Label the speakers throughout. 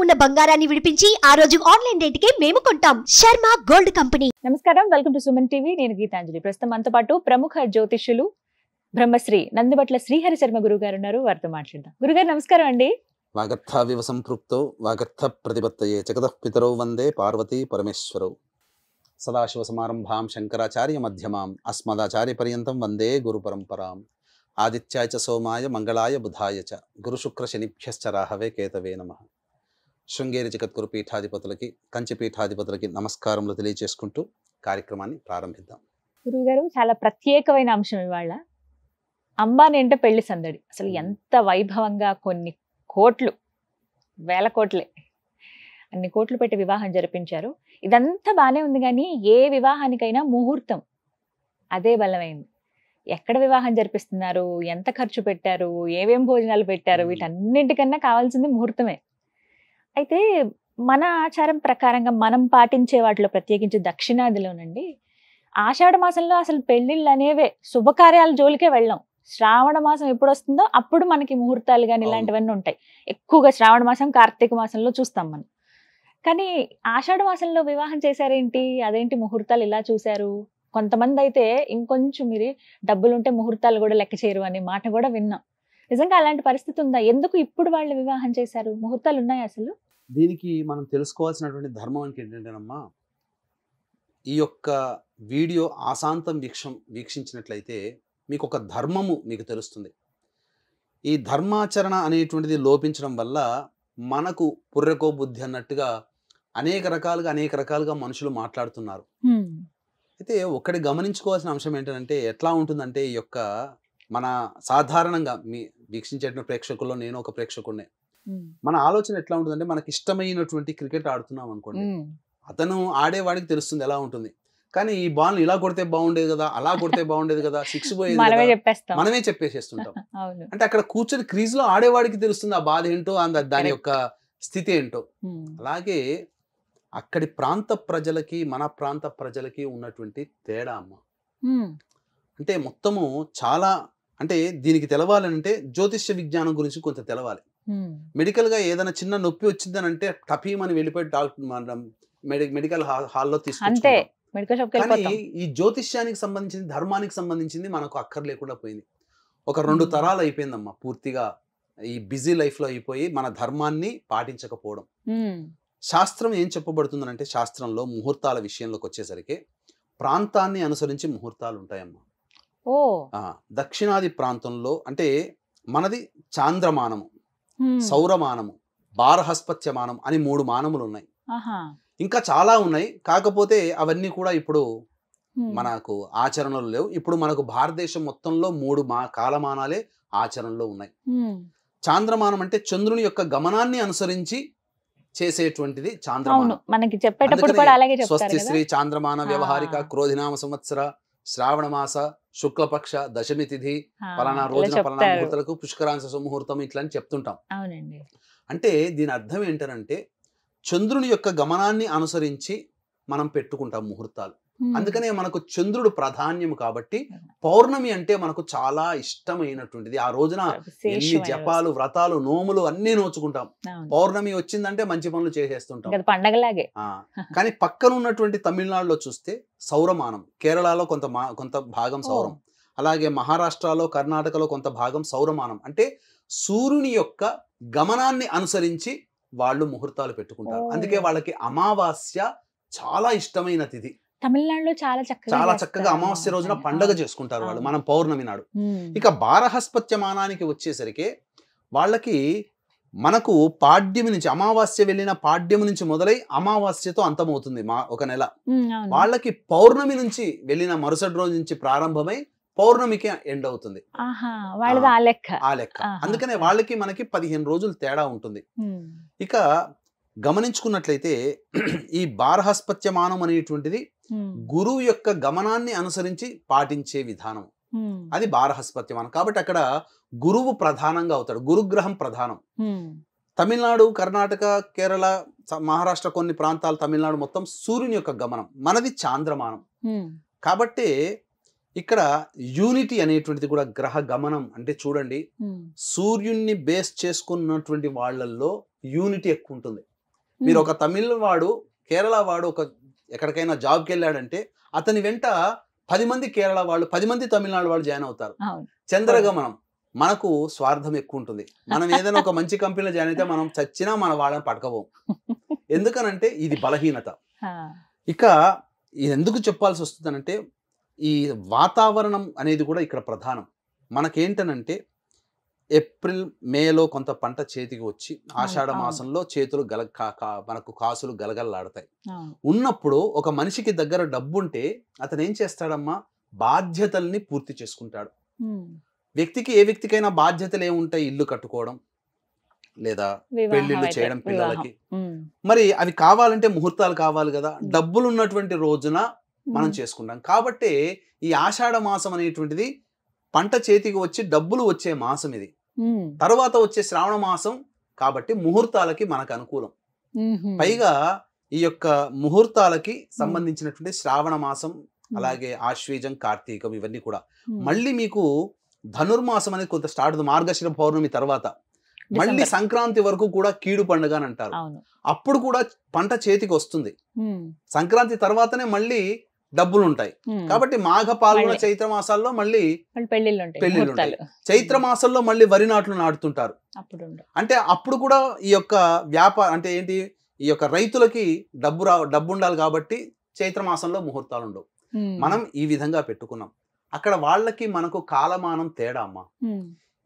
Speaker 1: ఉన్న బంగారాన్ని విడిపించి ఆ రోజు ఆన్లైన్ రేటుకే మేము కొంటాం. Sharma gold company.
Speaker 2: నమస్కారం, వెల్కమ్ టు సుమన్ టీవీ. నేను గీతాంజలి. ప్రస్తుతం మనతో పాటు ప్రముఖ జ్యోతిష్యులు బ్రహ్మశ్రీ నందిబట్ల శ్రీహరి శర్మ గురువు గారు ఉన్నారు. వారితో మాట్లాడదాం. గురుగారు నమస్కారం అండి.
Speaker 3: వాగర్థావివ సంపృక్తో వాగర్థ ప్రతిపత్తయే జగతః పితరౌ వందే పార్వతీ పరమేశ్వరౌ. సదాశివ సమారంభాం శంకరాచార్య మధ్యమాం అస్మదాచార్య పర్యంతం వందే గురు పరంపరాం. ఆదిత్యాయ చ సోమాయ మంగళాయ బుధాయ చ గురు శుక్ర శనిభ్యశ్చ రాహవే కేతవే నమః. శృంగేరి జగద్గురు పీఠాధిపతులకి, కంచి పీఠాధిపతులకి నమస్కారములు తెలియజేసుకుంటూ కార్యక్రమాన్ని ప్రారంభిద్దాం.
Speaker 2: గురువు గారు, చాలా ప్రత్యేకమైన అంశం ఇవాళ. అంబానీ అంటే పెళ్లి సందడి. అసలు ఎంత వైభవంగా, కొన్ని కోట్లు, వేల కోట్లే, అన్ని కోట్లు పెట్టి వివాహం జరిపించారు. ఇదంతా బాగానే ఉంది, కానీ ఏ వివాహానికైనా ముహూర్తం అదే బలమైంది. ఎక్కడ వివాహం జరిపిస్తున్నారు, ఎంత ఖర్చు పెట్టారు, ఏమేం భోజనాలు పెట్టారు, వీటన్నింటికన్నా కావాల్సింది ముహూర్తమే. అయితే మన ఆచారం ప్రకారంగా మనం పాటించే వాటిలో, ప్రత్యేకించి దక్షిణాదిలోనండి, ఆషాఢ మాసంలో అసలు పెళ్లిళ్ళు అనేవే, శుభకార్యాల జోలికే వెళ్ళాం. శ్రావణ మాసం ఎప్పుడు వస్తుందో అప్పుడు మనకి ముహూర్తాలు కానీ ఇలాంటివన్నీ ఉంటాయి. ఎక్కువగా శ్రావణ మాసం, కార్తీక మాసంలో చూస్తాం మనం. కానీ ఆషాఢ మాసంలో వివాహం చేశారేంటి, అదేంటి ముహూర్తాలు ఇలా చూశారు? కొంతమంది అయితే ఇంకొంచెం మీరు డబ్బులు ఉంటే ముహూర్తాలు కూడా లెక్క చేయరు అనే మాట కూడా విన్నాం. నిజంగా అలాంటి పరిస్థితి ఉందా? ఎందుకు ఇప్పుడు వాళ్ళు వివాహం చేశారు? ముహూర్తాలు ఉన్నాయి అసలు?
Speaker 3: దీనికి మనం తెలుసుకోవాల్సినటువంటి ధర్మం అంటే ఏంటంటేనమ్మా, ఈ యొక్క వీడియో ఆశాంతం వీక్షించినట్లయితే మీకు ఒక ధర్మము మీకు తెలుస్తుంది. ఈ ధర్మాచరణ అనేటువంటిది లోపించడం వల్ల మనకు పుర్రెకో బుద్ధి అన్నట్టుగా అనేక రకాలుగా మనుషులు మాట్లాడుతున్నారు. అయితే ఒకటి గమనించుకోవాల్సిన అంశం ఏంటంటే, ఎట్లా ఉంటుందంటే, ఈ యొక్క మన సాధారణంగా వీక్షించేటువంటి ప్రేక్షకుల్లో నేను ఒక ప్రేక్షకుడినే. మన ఆలోచన ఎట్లా ఉంటుందంటే, మనకి ఇష్టమైనటువంటి క్రికెట్ ఆడుతున్నాం అనుకోండి, అతను ఆడేవాడికి తెలుస్తుంది ఎలా ఉంటుంది. కానీ ఈ బాల్ ఇలా కొడితే బాగుండేది కదా, అలా కొడితే బాగుండేది కదా, సిక్స్ పోయేది కదా, మనమే చెప్పేసేస్తుంటాం. అంటే అక్కడ కూర్చొని క్రీజ్ లో ఆడేవాడికి తెలుస్తుంది ఆ బాధ ఏంటో, దాని యొక్క స్థితి ఏంటో. అలాగే అక్కడి ప్రాంత ప్రజలకి మన ప్రాంత ప్రజలకి ఉన్నటువంటి తేడా అమ్మ. అంటే మొత్తము చాలా, అంటే దీనికి తెలవాలంటే జ్యోతిష్య విజ్ఞానం గురించి కొంత తెలవాలి. మెడికల్ గా ఏదైనా చిన్న నొప్పి వచ్చిందని అంటే టపీమని వెళ్ళిపోయి డాక్టర్ మెడికల్ హాల్లో తీసుకుంటే, కానీ ఈ జ్యోతిష్యానికి సంబంధించింది, ధర్మానికి సంబంధించింది మనకు అక్కర్లేకుండా పోయింది. ఒక 2 తరాలు అయిపోయిందమ్మా పూర్తిగా ఈ బిజీ లైఫ్ లో అయిపోయి మన ధర్మాన్ని పాటించకపోవడం. శాస్త్రం ఏం చెప్పబడుతుందంటే, శాస్త్రంలో ముహూర్తాల విషయంలోకి వచ్చేసరికి ప్రాంతాన్ని అనుసరించి ముహూర్తాలు ఉంటాయమ్మా. దక్షిణాది ప్రాంతంలో అంటే మనది చాంద్రమానము, సౌరమానము, బారహస్పత్యమానం అని 3 మానములు ఉన్నాయి. ఇంకా చాలా ఉన్నాయి, కాకపోతే అవన్నీ కూడా ఇప్పుడు మనకు ఆచరణలో లేవు. ఇప్పుడు మనకు భారతదేశం మొత్తంలో 3 కాలమానాలే ఆచరణలో ఉన్నాయి. చాంద్రమానం అంటే చంద్రుని యొక్క గమనాన్ని అనుసరించి చేసేటువంటిది చాంద్రమానం.
Speaker 2: మనకి చెప్పేటప్పుడు కూడా అలాగే చెప్తారు.
Speaker 3: స్వస్తి శ్రీ చాంద్రమాన వ్యవహారిక క్రోధినామ సంవత్సర శ్రావణ మాస శుక్లపక్ష దశమి తిథి పలానా రోజున పలానా ముహూర్తాలకు పుష్కరాంశ ముహూర్తం ఇట్లా అని చెప్తుంటాం. అంటే దీని అర్థం ఏంటంటే, చంద్రుని యొక్క గమనాన్ని అనుసరించి మనం పెట్టుకుంటాం ముహూర్తాలు. అందుకనే మనకు చంద్రుడు ప్రాధాన్యం కాబట్టి పౌర్ణమి అంటే మనకు చాలా ఇష్టమైనటువంటిది. ఆ రోజున ఎన్ని జపాలు, వ్రతాలు, నోములు అన్ని నోచుకుంటాం. పౌర్ణమి వచ్చిందంటే మంచి పనులు చేసేస్తుంటాం, పండగలాగే. కానీ పక్కన ఉన్నటువంటి తమిళనాడులో చూస్తే సౌరమానం, కేరళలో కొంత భాగం సౌరం, అలాగే మహారాష్ట్రలో, కర్ణాటకలో కొంత భాగం సౌరమానం. అంటే సూర్యుని యొక్క గమనాన్ని అనుసరించి వాళ్ళు ముహూర్తాలు పెట్టుకుంటారు. అందుకే వాళ్ళకి అమావాస్య చాలా ఇష్టమైన తిథి.
Speaker 2: తమిళనాడులో చాలా
Speaker 3: చక్కగా అమావాస్య రోజున పండగ చేసుకుంటారు వాళ్ళు, మనం పౌర్ణమి నాడు. ఇక బారహస్పత్యమానానికి వచ్చేసరికి వాళ్ళకి, మనకు పాడ్యమి నుంచి, అమావాస్య వెళ్ళిన పాడ్యమి నుంచి మొదలై అమావాస్యతో అంతమవుతుంది ఒక నెల. వాళ్ళకి పౌర్ణమి నుంచి వెళ్ళిన మరుసటి రోజు నుంచి ప్రారంభమై పౌర్ణమికి ఎండ్ అవుతుంది ఆ లెక్క. అందుకనే వాళ్ళకి మనకి 15 రోజులు తేడా ఉంటుంది. ఇక గమనించుకున్నట్లయితే ఈ బారహస్పత్యమానం అనేటువంటిది గురువు యొక్క గమనాన్ని అనుసరించి పాటించే విధానం, అది బారహస్పత్యమానం. కాబట్టి అక్కడ గురువు ప్రధానంగా అవుతాడు, గురుగ్రహం ప్రధానం. తమిళనాడు, కర్ణాటక, కేరళ, మహారాష్ట్ర కొన్ని ప్రాంతాలు, తమిళనాడు మొత్తం సూర్యుని యొక్క గమనం, మనది చాంద్రమానం. కాబట్టి ఇక్కడ యూనిటీ అనేటువంటిది కూడా గ్రహ గమనం. అంటే చూడండి, సూర్యున్ని బేస్ చేసుకున్నటువంటి వాళ్ళల్లో యూనిటీ ఎక్కువ ఉంటుంది. మీరు ఒక తమిళ వాడు కేరళ వాడు ఒక ఎక్కడికైనా జాబ్కి వెళ్ళాడంటే అతని వెంట 10 మంది కేరళ వాళ్ళు 10 మంది తమిళనాడు వాళ్ళు జాయిన్ అవుతారు. చంద్రగమనం మనకు స్వార్థం ఎక్కువ ఉంటుంది. మనం ఏదైనా ఒక మంచి కంపెనీలో జాయిన్ అయితే మనం చచ్చినా మన వాళ్ళని పట్టుకోబోం. ఎందుకనంటే ఇది బలహీనత. ఇక ఇది ఎందుకు చెప్పాల్సి వస్తుందనంటే ఈ వాతావరణం అనేది కూడా ఇక్కడ ప్రధానం. మనకేంటనంటే ఏప్రిల్ మేలో కొంత పంట చేతికి వచ్చి ఆషాఢ మాసంలో చేతులు మనకు కాసులు గలగలలాడతాయి. ఉన్నప్పుడు ఒక మనిషికి దగ్గర డబ్బుంటే అతను ఏం చేస్తాడమ్మా, బాధ్యతల్ని పూర్తి చేసుకుంటాడు. వ్యక్తికి ఏ వ్యక్తికైనా బాధ్యతలు ఏముంటాయి, ఇల్లు కట్టుకోవడం లేదా పెళ్లిళ్ళు చేయడం పిల్లలకి. మరి అవి కావాలంటే ముహూర్తాలు కావాలి కదా. డబ్బులు ఉన్నటువంటి రోజున మనం చేసుకుంటాం. కాబట్టి ఈ ఆషాఢ మాసం అనేటువంటిది పంట చేతికి వచ్చి డబ్బులు వచ్చే మాసం ఇది. తర్వాత వచ్చే శ్రావణ మాసం కాబట్టి ముహూర్తాలకి మనకు అనుకూలం. పైగా ఈ యొక్క ముహూర్తాలకి సంబంధించినటువంటి శ్రావణ మాసం, అలాగే ఆశ్వీజం, కార్తీకం ఇవన్నీ కూడా మళ్ళీ మీకు ధనుర్మాసం అనేది కొంత స్టార్ట్ అవుతుంది. మార్గశిర పౌర్ణమి తర్వాత మళ్ళీ సంక్రాంతి వరకు కూడా కీడు పండుగ అని అంటారు. అప్పుడు కూడా పంట చేతికి వస్తుంది. సంక్రాంతి తర్వాతనే మళ్ళీ డబ్బులు ఉంటాయి. కాబట్టి మాఘ, పాల్గొన, చైత్ర మాసాల్లో మళ్ళీ పెళ్లిళ్ళు ఉంటాయి. చైత్ర మాసంలో మళ్ళీ వరి నాట్లు నాటుతుంటారు. అంటే అప్పుడు కూడా ఈ యొక్క వ్యాపారం అంటే ఏంటి, ఈ యొక్క రైతులకి డబ్బు ఉండాలి కాబట్టి చైత్ర మాసంలో ముహూర్తాలు ఉండవు. మనం ఈ విధంగా పెట్టుకున్నాం. అక్కడ వాళ్ళకి మనకు కాలమానం తేడా అమ్మా.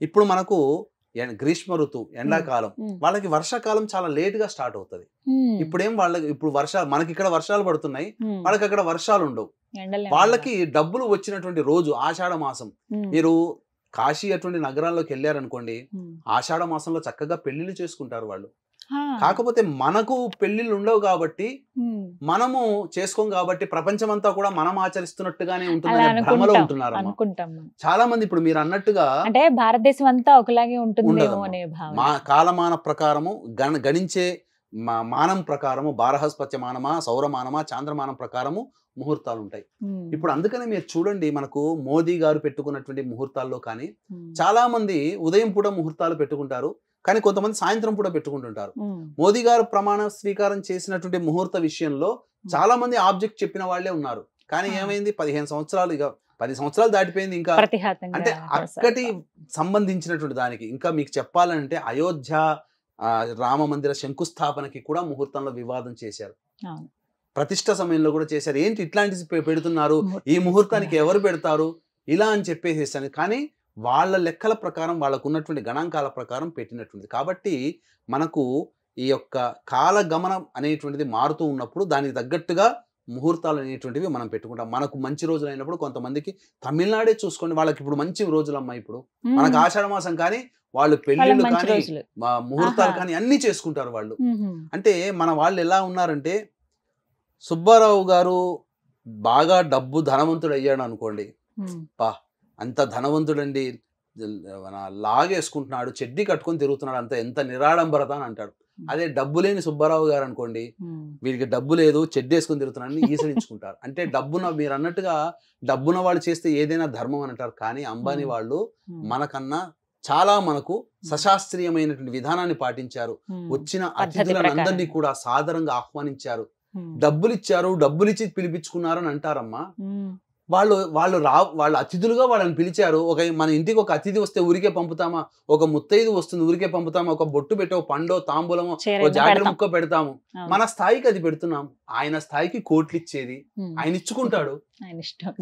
Speaker 3: ఇప్పుడు మనకు గ్రీష్మ ఋతువు, ఎండాకాలం, వాళ్ళకి వర్షాకాలం చాలా లేట్ గా స్టార్ట్ అవుతుంది. ఇప్పుడేం వాళ్ళకి ఇప్పుడు మనకి ఇక్కడ వర్షాలు పడుతున్నాయి, వాళ్ళకి అక్కడ వర్షాలు ఉండవు. వాళ్ళకి డబ్బులు వచ్చినటువంటి రోజు ఆషాఢ మాసం. మీరు కాశీ అటువంటి నగరాల్లోకి వెళ్ళారనుకోండి, ఆషాఢ మాసంలో చక్కగా పెళ్లిళ్ళు చేసుకుంటారు వాళ్ళు. కాకపోతే మనకు పెళ్లిళ్ళు ఉండవు కాబట్టి మనము చేసుకోం కాబట్టి ప్రపంచమంతా కూడా మనం ఆచరిస్తున్నట్టుగానే ఉంటుందని భ్రమలో ఉంటున్నారు చాలా మంది. ఇప్పుడు మీరు అన్నట్టుగా
Speaker 2: అంటే భారతదేశం అంతా ఒకలాగే ఉంటుందేమో అనే భావన.
Speaker 3: మా కాలమాన ప్రకారము గణించే మానం ప్రకారము బారహస్పత్య మానమా, సౌరమానమా, చాంద్రమానం ప్రకారము ముహూర్తాలు ఉంటాయి. ఇప్పుడు అందుకనే మీరు చూడండి, మనకు మోదీ గారు పెట్టుకున్నటువంటి ముహూర్తాల్లో కానీ చాలా మంది ఉదయం పూట ముహూర్తాలు పెట్టుకుంటారు, కానీ కొంతమంది సాయంత్రం పూట పెట్టుకుంటుంటారు. మోదీ గారు ప్రమాణ స్వీకారం చేసినటువంటి ముహూర్త విషయంలో చాలా మంది ఆబ్జెక్ట్ చెప్పిన వాళ్ళే ఉన్నారు. కానీ ఏమైంది, 15 సంవత్సరాలు, ఇక 10 సంవత్సరాలు దాటిపోయింది. ఇంకా అంటే అక్కడి సంబంధించినటువంటి దానికి ఇంకా మీకు చెప్పాలంటే అయోధ్య రామ మందిర శంకుస్థాపనకి కూడా ముహూర్తంలో వివాదం చేశారు. ప్రతిష్ట సమయంలో కూడా చేశారు. ఏంటి ఇట్లాంటి పెడుతున్నారు, ఈ ముహూర్తానికి ఎవరు పెడతారు ఇలా అని చెప్పేసేసాను. కానీ వాళ్ళ లెక్కల ప్రకారం, వాళ్ళకు ఉన్నటువంటి గణాంకాల ప్రకారం పెట్టినటువంటిది. కాబట్టి మనకు ఈ యొక్క కాలగమనం అనేటువంటిది మారుతూ ఉన్నప్పుడు దానికి తగ్గట్టుగా ముహూర్తాలు అనేటువంటివి మనం పెట్టుకుంటాం. మనకు మంచి రోజులు అయినప్పుడు కొంతమందికి తమిళనాడే చూసుకోండి, వాళ్ళకి ఇప్పుడు మంచి రోజులు అమ్మా. ఇప్పుడు మనకు ఆషాఢ మాసం కానీ వాళ్ళు పెళ్లిళ్ళు కానీ ముహూర్తాలు కానీ అన్ని చేసుకుంటారు వాళ్ళు. అంటే మన వాళ్ళు ఎలా ఉన్నారంటే, సుబ్బారావు గారు బాగా ధనవంతుడు అయ్యాడు అనుకోండి, అంత ధనవంతుడండి, లాగేసుకుంటున్నాడు, చెడ్డీ కట్టుకొని తిరుగుతున్నాడు, అంత ఎంత నిరాడంబరత అని అంటాడు. అదే డబ్బు లేని సుబ్బారావు గారు అనుకోండి, వీరికి డబ్బు లేదు, చెడ్డీ వేసుకొని తిరుగుతున్నాడని ఈసరించుకుంటారు. అంటే డబ్బున, మీరు అన్నట్టుగా డబ్బున వాళ్ళు చేస్తే ఏదైనా ధర్మం అని అంటారు. కానీ అంబానీ వాళ్ళు మనకన్నా చాలా మనకు సశాస్త్రీయమైనటువంటి విధానాన్ని పాటించారు. వచ్చిన అతిథులందరినీ కూడా సాదరంగా ఆహ్వానించారు, డబ్బులు ఇచ్చారు, డబ్బులు ఇచ్చి పిలిపించుకున్నారు అని అంటారమ్మా. వాళ్ళు అతిథులుగా వాళ్ళని పిలిచారు. మన ఇంటికి ఒక అతిథి వస్తే ఊరికే పంపుతామా, ఒక ముత్తైదు వస్తుంది ఊరికే పంపుతామా, ఒక బొట్టు పెట్టో, పండో, తాంబూలమో, ఒక జాకెట్ ముక్క పెడతాము. మన స్థాయికి అది పెడుతున్నాం. ఆయన స్థాయికి కోట్లు ఇచ్చేది ఆయన ఇచ్చుకుంటాడు.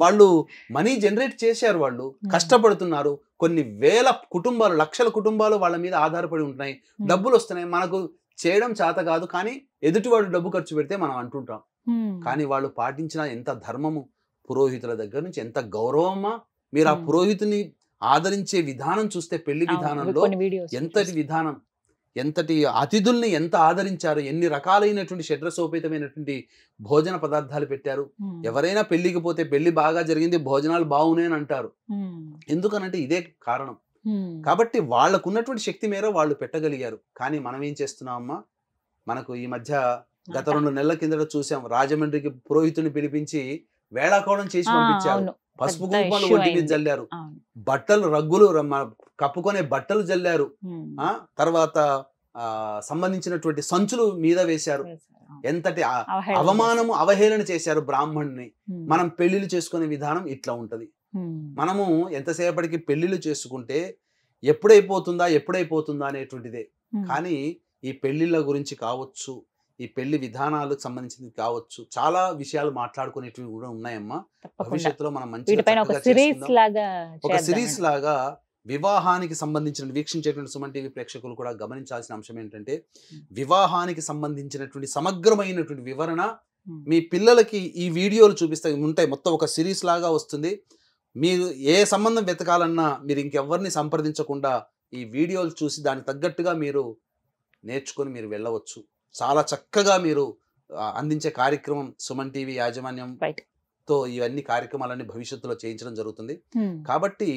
Speaker 3: వాళ్ళు మనీ జనరేట్ చేశారు, వాళ్ళు కష్టపడుతున్నారు. కొన్ని వేల కుటుంబాలు, లక్షల కుటుంబాలు వాళ్ళ మీద ఆధారపడి ఉంటున్నాయి. డబ్బులు వస్తున్నాయి, మనకు చేయడం చేత కాదు. కానీ ఎదుటివాడు డబ్బు ఖర్చు పెడితే మనం అంటుంటాం. కానీ వాళ్ళు పాటించిన ఎంత ధర్మము, పురోహితుల దగ్గర నుంచి ఎంత గౌరవమా. మీరు ఆ పురోహితుని ఆదరించే విధానం చూస్తే, పెళ్లి విధానంలో ఎంతటి విధానం, ఎంతటి అతిథుల్ని ఎంత ఆదరించారు, ఎన్ని రకాలైనటువంటి షడ్రసోపేతమైనటువంటి భోజన పదార్థాలు పెట్టారు. ఎవరైనా పెళ్లికి పోతే పెళ్లి బాగా జరిగింది, భోజనాలు బాగున్నాయి అని అంటారు. ఎందుకనంటే ఇదే కారణం. కాబట్టి వాళ్ళకు ఉన్నటువంటి శక్తి మేర వాళ్ళు పెట్టగలిగారు. కానీ మనం ఏం చేస్తున్నామమ్మా, మనకు ఈ మధ్య గత 2 నెలల కిందట చూసాం, రాజమండ్రికి పురోహితుని పిలిపించి వేళాకోళం చేసి పంపించారు. పసుపు కుంకుమలు ఒంటి మీద జల్లారు, బట్టలు, రగ్గులు, కప్పుకొనే బట్టలు జల్లారు. తర్వాత సంబంధించినటువంటి సంచులు మీద వేశారు. ఎంతటి అవమానము అవహేళన చేశారు బ్రాహ్మణ్ణి. మనం పెళ్లిళ్ళు చేసుకునే విధానం ఇట్లా ఉంటది. మనము ఎంతసేపటికి పెళ్లిళ్ళు చేసుకుంటే ఎప్పుడైపోతుందా అనేటువంటిదే. కానీ ఈ పెళ్లిళ్ళ గురించి కావచ్చు, ఈ పెళ్లి విధానాలకు సంబంధించింది కావచ్చు, చాలా విషయాలు మాట్లాడుకునేటివి కూడా ఉన్నాయమ్మా. భవిష్యత్తులో మనం మంచిగా ఒక సిరీస్ లాగా వివాహానికి సంబంధించిన వీక్షించేటువంటి సుమన్ టీవీ ప్రేక్షకులు కూడా గమనించాల్సిన అంశం ఏంటంటే, వివాహానికి సంబంధించినటువంటి సమగ్రమైనటువంటి వివరణ మీ పిల్లలకి ఈ వీడియోలు చూపిస్తే ఉంటాయి. మొత్తం ఒక సిరీస్ లాగా వస్తుంది. మీరు ఏ సంబంధం వెతకాలన్నా మీరు ఇంకెవరిని సంప్రదించకుండా ఈ వీడియోలు చూసి దానికి తగ్గట్టుగా మీరు నేర్చుకొని మీరు వెళ్ళవచ్చు. చాలా చక్కగా మీరు అందించే కార్యక్రమం సుమన్ టీవీ యాజమాన్యంతో ఇవన్నీ కార్యక్రమాలన్నీ భవిష్యత్తులో చేయించడం జరుగుతుంది. కాబట్టి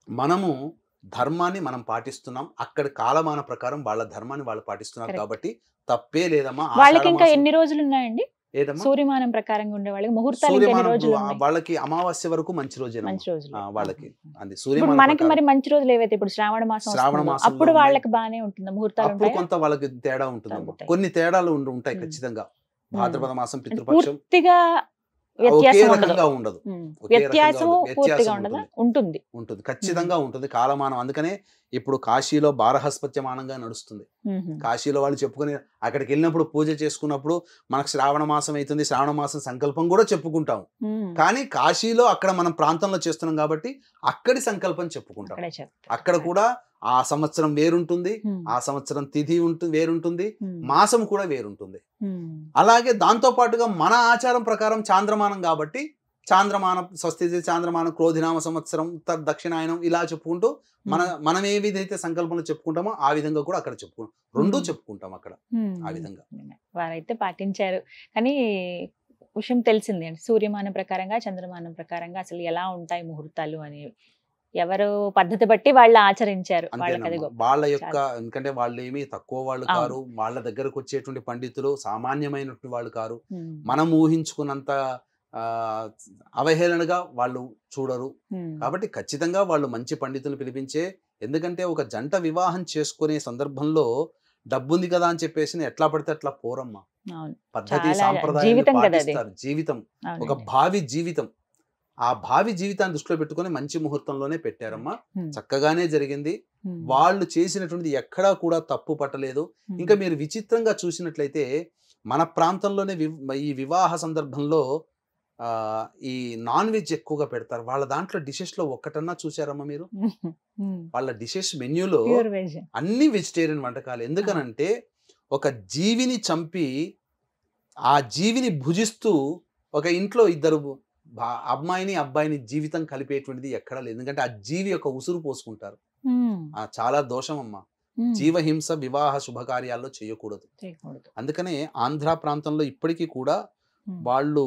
Speaker 3: మనము ధర్మాన్ని మనం పాటిస్తున్నాం. అక్కడ కాలమాన ప్రకారం వాళ్ళ ధర్మాన్ని వాళ్ళు పాటిస్తున్నారు. కాబట్టి తప్పే లేదమ్మా.
Speaker 2: వాళ్ళకి ఇంకా ఎన్ని రోజులు ఉన్నాయండి? సూర్యమానం ప్రకారంగా ఉండే వాళ్ళకి ముహూర్తాలు
Speaker 3: వాళ్ళకి అమావాస్య వరకు మంచి రోజే వాళ్ళకి.
Speaker 2: మనకి మరి మంచి రోజులు ఏవైతే ఇప్పుడు శ్రావణ మాసం అప్పుడు వాళ్ళకి బాగానే ఉంటుంది ముహూర్తాలు.
Speaker 3: కొంత వాళ్ళకి తేడా ఉంటుంది, కొన్ని తేడాలు ఉంటాయి ఖచ్చితంగా. భాద్రపద మాసం పితృపక్షం ఉండదు, ఉంటుంది ఖచ్చితంగా ఉంటుంది కాలమానం. అందుకనే ఇప్పుడు కాశీలో బారహస్పత్యమానంగా నడుస్తుంది. కాశీలో వాళ్ళు చెప్పుకుని అక్కడికి వెళ్ళినప్పుడు పూజ చేసుకున్నప్పుడు మనకు శ్రావణ మాసం అవుతుంది, శ్రావణ మాసం సంకల్పం కూడా చెప్పుకుంటాం. కానీ కాశీలో అక్కడ మనం ప్రాంతంలో చేస్తున్నాం కాబట్టి అక్కడి సంకల్పం చెప్పుకుంటాం. అక్కడ కూడా ఆ సంవత్సరం వేరుంటుంది, ఆ సంవత్సరం తిథి వేరుంటుంది, మాసం కూడా వేరుంటుంది. అలాగే దాంతో పాటుగా మన ఆచారం ప్రకారం చాంద్రమానం కాబట్టి చాంద్రమానం స్వస్తి చాంద్రమానం క్రోధినామ సంవత్సరం దక్షిణాయనం ఇలా చెప్పుకుంటూ మనం ఏ విధైతే సంకల్పంలో చెప్పుకుంటామో ఆ విధంగా కూడా అక్కడ చెప్పుకుంటాం. రెండూ చెప్పుకుంటాం అక్కడ. ఆ విధంగా
Speaker 2: వారైతే పాటించారు. కానీ విషయం తెలిసింది అండి, సూర్యమానం ప్రకారంగా చంద్రమానం ప్రకారంగా అసలు ఎలా ఉంటాయి ముహూర్తాలు అనేవి ఎవరు పద్ధతి బట్టి వాళ్ళు ఆచరించారు.
Speaker 3: వాళ్ళ యొక్క ఎందుకంటే వాళ్ళు ఏమి తక్కువ వాళ్ళు కారు, వాళ్ళ దగ్గరకు వచ్చేటువంటి పండితులు సామాన్యమైనటువంటి వాళ్ళు కారు. మనం ఊహించుకున్నంత అవహేళనగా వాళ్ళు చూడరు. కాబట్టి ఖచ్చితంగా వాళ్ళు మంచి పండితులు పిలిపించే, ఎందుకంటే ఒక జంట వివాహం చేసుకునే సందర్భంలో డబ్బుంది కదా అని చెప్పేసి ఎట్లా పడితే అట్లా పోరమ్మా. పద్ధతి సాంప్రదాయాలు పాటిస్తారు. జీవితం ఒక భావి జీవితం, ఆ భావి జీవితాన్ని దృష్టిలో పెట్టుకుని మంచి ముహూర్తంలోనే పెట్టారమ్మా. చక్కగానే జరిగింది. వాళ్ళు చేసినటువంటిది ఎక్కడా కూడా తప్పు పట్టలేదు. ఇంకా మీరు విచిత్రంగా చూసినట్లయితే మన ప్రాంతంలోనే ఈ వివాహ సందర్భంలో ఈ నాన్ వెజ్ ఎక్కువగా పెడతారు. వాళ్ళ దాంట్లో డిషెస్ లో ఒక్కటన్నా చూసారమ్మా మీరు? వాళ్ళ డిషెస్ మెన్యూలో అన్ని వెజిటేరియన్ వంటకాలు. ఎందుకనంటే ఒక జీవిని చంపి ఆ జీవిని భుజిస్తూ ఒక ఇంట్లో ఇద్దరు అమ్మాయిని అబ్బాయిని జీవితం కలిపేటువంటిది ఎక్కడా లేదు. ఎందుకంటే ఆ జీవి యొక్క ఉసురు పోసుకుంటారు. చాలా దోషం అమ్మా. జీవహింస వివాహ శుభకార్యాల్లో చేయకూడదు. అందుకనే ఆంధ్ర ప్రాంతంలో ఇప్పటికీ కూడా వాళ్ళు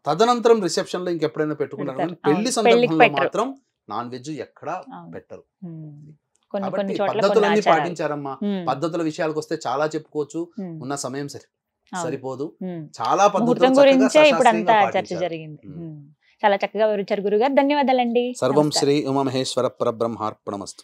Speaker 3: తదనంతరం రిసెప్షన్ లో ఇంకెప్పుడైనా పెట్టుకుంటారు, పెళ్లి సందర్భంలో మాత్రం నాన్ వెజ్ ఎక్కడా పెట్టరు. కాబట్టి పద్ధతులన్నీ పాటించారమ్మా. పద్ధతుల విషయాలకు వస్తే చాలా చెప్పుకోవచ్చు, ఉన్న సమయం సరిపోదు. చాలా పద్ధతుల
Speaker 2: గురించే ఇప్పుడు అంతా చర్చ జరిగింది. చాలా చక్కగా వివరించారు గురుగారు. ధన్యవాదాలండి.
Speaker 3: సర్వం శ్రీ ఉమామహేశ్వర పరబ్రహ్మార్పణమస్తు.